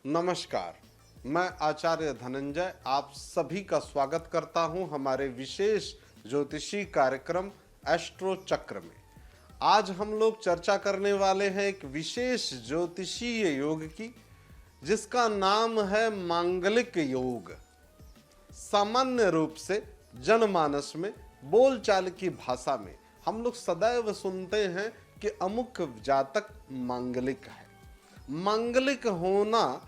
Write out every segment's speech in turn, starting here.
नमस्कार, मैं आचार्य धनंजय आप सभी का स्वागत करता हूं हमारे विशेष ज्योतिषी कार्यक्रम एस्ट्रो चक्र में। आज हम लोग चर्चा करने वाले हैं एक विशेष ज्योतिषीय योग की, जिसका नाम है मांगलिक योग। सामान्य रूप से जनमानस में, बोलचाल की भाषा में हम लोग सदैव सुनते हैं कि अमुक जातक मांगलिक है। मांगलिक होना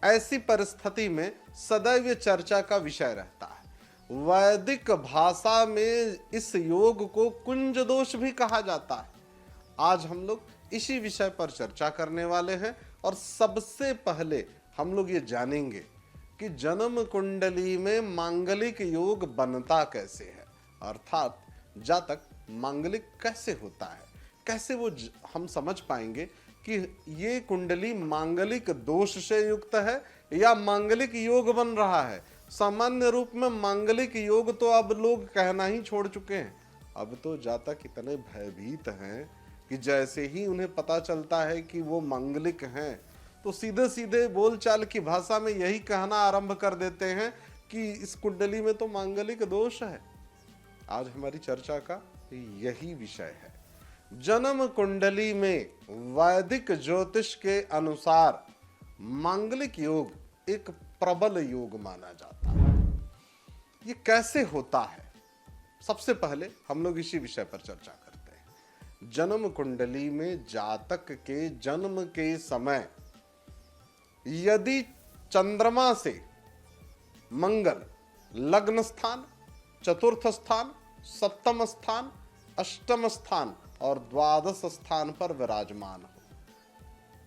ऐसी परिस्थिति में सदैव चर्चा का विषय रहता है। वैदिक भाषा में इस योग को कुंज दोष भी कहा जाता है। आज हम लोग इसी विषय पर चर्चा करने वाले हैं और सबसे पहले हम लोग ये जानेंगे कि जन्म कुंडली में मांगलिक योग बनता कैसे है, अर्थात जातक मांगलिक कैसे होता है, कैसे वो हम समझ पाएंगे कि ये कुंडली मांगलिक दोष से युक्त है या मांगलिक योग बन रहा है। सामान्य रूप में मांगलिक योग तो अब लोग कहना ही छोड़ चुके हैं। अब तो जातक इतने भयभीत हैं कि जैसे ही उन्हें पता चलता है कि वो मांगलिक हैं तो सीधे सीधे बोलचाल की भाषा में यही कहना आरंभ कर देते हैं कि इस कुंडली में तो मांगलिक दोष है। आज हमारी चर्चा का यही विषय है। जन्म कुंडली में वैदिक ज्योतिष के अनुसार मांगलिक योग एक प्रबल योग माना जाता है। ये कैसे होता है, सबसे पहले हम लोग इसी विषय पर चर्चा करते हैं। जन्म कुंडली में जातक के जन्म के समय यदि चंद्रमा से मंगल लग्न स्थान, चतुर्थ स्थान, सप्तम स्थान, अष्टम स्थान और द्वादश स्थान पर विराजमान हो,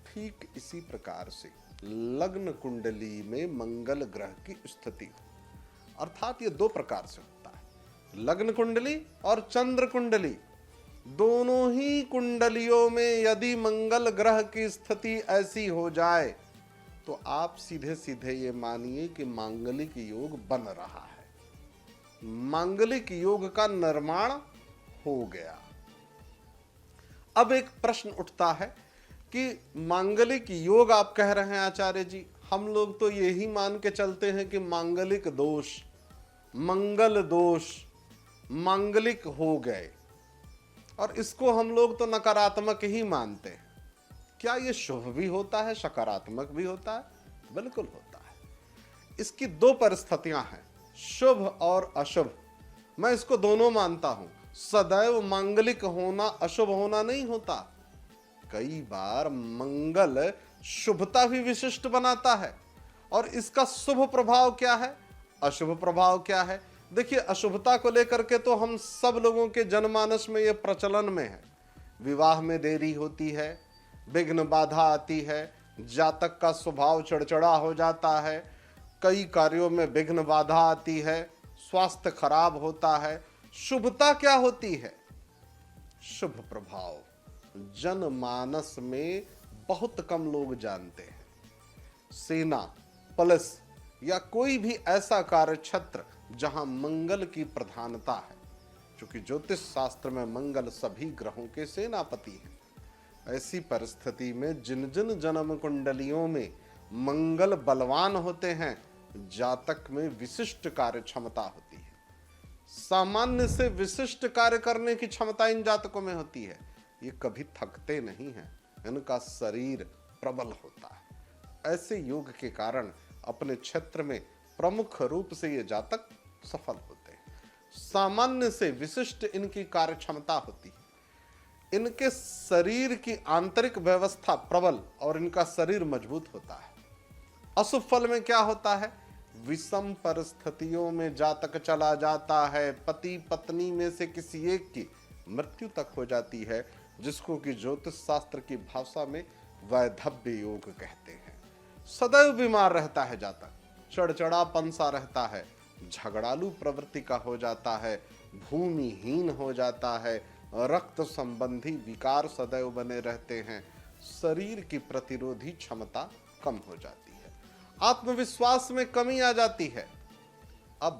ठीक इसी प्रकार से लग्न कुंडली में मंगल ग्रह की स्थिति हो। अर्थात ये दो प्रकार से होता है, लग्न कुंडली और चंद्र कुंडली। दोनों ही कुंडलियों में यदि मंगल ग्रह की स्थिति ऐसी हो जाए तो आप सीधे सीधे ये मानिए कि मांगलिक योग बन रहा है, मांगलिक योग का निर्माण हो गया। अब एक प्रश्न उठता है कि मांगलिक योग आप कह रहे हैं आचार्य जी, हम लोग तो यही मान के चलते हैं कि मांगलिक दोष, मंगल दोष मांगलिक हो गए और इसको हम लोग तो नकारात्मक ही मानते हैं। क्या ये शुभ भी होता है, सकारात्मक भी होता है? बिल्कुल होता है। इसकी दो परिस्थितियां हैं, शुभ और अशुभ। मैं इसको दोनों मानता हूं। सदैव मांगलिक होना अशुभ होना नहीं होता। कई बार मंगल शुभता भी विशिष्ट बनाता है। और इसका शुभ प्रभाव क्या है, अशुभ प्रभाव क्या है? देखिए, अशुभता को लेकर के तो हम सब लोगों के जनमानस में ये प्रचलन में है। विवाह में देरी होती है, विघ्न बाधा आती है, जातक का स्वभाव चिड़चिड़ा हो जाता है, कई कार्यों में विघ्न बाधा आती है, स्वास्थ्य खराब होता है। शुभता क्या होती है? शुभ प्रभाव जनमानस में बहुत कम लोग जानते हैं। सेना, पुलिस या कोई भी ऐसा कार्य क्षेत्र जहां मंगल की प्रधानता है, क्योंकि ज्योतिष शास्त्र में मंगल सभी ग्रहों के सेनापति हैं। ऐसी परिस्थिति में जिन जिन जन्म कुंडलियों में मंगल बलवान होते हैं, जातक में विशिष्ट कार्य क्षमता होती है। सामान्य से विशिष्ट कार्य करने की क्षमता इन जातकों में होती है। ये कभी थकते नहीं हैं, इनका शरीर प्रबल होता है। ऐसे योग के कारण अपने क्षेत्र में प्रमुख रूप से ये जातक सफल होते हैं। सामान्य से विशिष्ट इनकी कार्य क्षमता होती है। इनके शरीर की आंतरिक व्यवस्था प्रबल और इनका शरीर मजबूत होता है। अशुभ फल में क्या होता है? विषम परिस्थितियों में जातक चला जाता है, पति पत्नी में से किसी एक की मृत्यु तक हो जाती है, जिसको कि ज्योतिष शास्त्र की भाषा में वैधव्य योग कहते हैं। सदैव बीमार रहता है जातक, चिड़चिड़ापन सा रहता है, झगड़ालू प्रवृत्ति का हो जाता है, भूमिहीन हो जाता है, रक्त संबंधी विकार सदैव बने रहते हैं, शरीर की प्रतिरोधी क्षमता कम हो जाती है, आत्मविश्वास में कमी आ जाती है। अब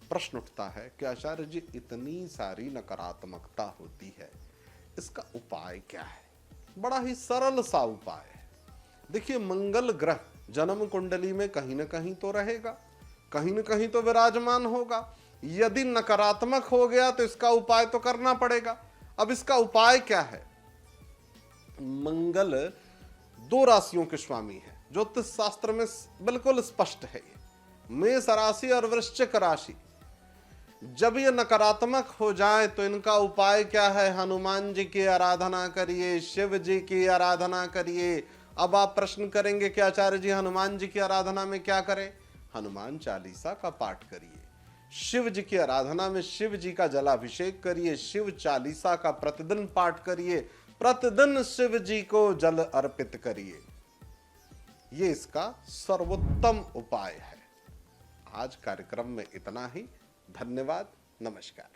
प्रश्न उठता है कि आचार्य जी, इतनी सारी नकारात्मकता होती है, इसका उपाय क्या है? बड़ा ही सरल सा उपाय है। देखिए, मंगल ग्रह जन्म कुंडली में कहीं ना कहीं तो रहेगा, कहीं ना कहीं तो विराजमान होगा। यदि नकारात्मक हो गया तो इसका उपाय तो करना पड़ेगा। अब इसका उपाय क्या है? मंगल 2 राशियों के स्वामी है, ज्योतिष शास्त्र में बिल्कुल स्पष्ट है। ये मेष राशि और वृश्चिक राशि, जब ये नकारात्मक हो जाए तो इनका उपाय क्या है? हनुमान जी की आराधना करिए, शिव जी की आराधना करिए। अब आप प्रश्न करेंगे कि आचार्य जी हनुमान जी की आराधना में क्या करें? हनुमान चालीसा का पाठ करिए। शिव जी की आराधना में शिव जी का जलाभिषेक करिए, शिव चालीसा का प्रतिदिन पाठ करिए, प्रतिदिन शिव जी को जल अर्पित करिए। ये इसका सर्वोत्तम उपाय है। आज कार्यक्रम में इतना ही। धन्यवाद, नमस्कार।